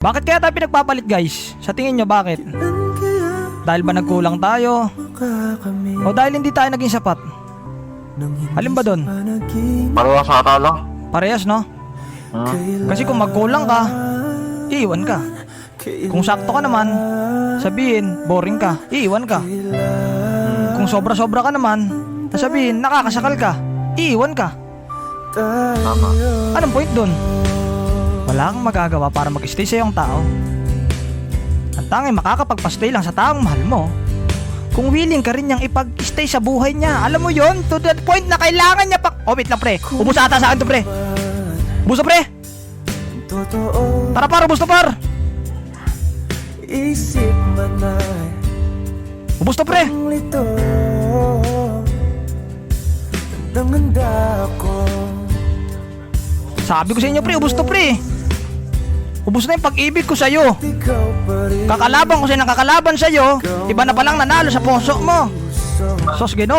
Bakit kaya tayo pinagpapalit guys? Sa tingin nyo bakit? Dahil ba nagkulang tayo? O dahil hindi tayo naging sapat? Alin ba doon? Parehas ata lang. Parehas no? Kasi kung magkulang ka, iiwan ka. Kung sakto ka naman, sabihin boring ka, iiwan ka. Kung sobra-sobra ka naman, sabihin nakakasakal ka, iiwan ka. Tama. Anong point doon? Wala kang magagawa para mag-stay sa iyong tao. Ang tanging makakapagpastay lang sa taong mahal mo kung willing ka rin niyang ipag-stay sa buhay niya. Alam mo yon, to that point na kailangan niya pa. Oh wait lang pre, ubus ata sa akin to pre. Ubus na pre. Tara par, ubus na par. Isip man ay Ubus na pre. lito. Handang-handa ako. Sabi ko sa inyo pre, ubus to pre. Ubus na yung pag-ibig ko sa'yo. Ikaw pa rin Kakalaban ko sa'yo ng kakalaban sa'yo. Iba na palang nanalo sa puso mo. Sos Ginoo.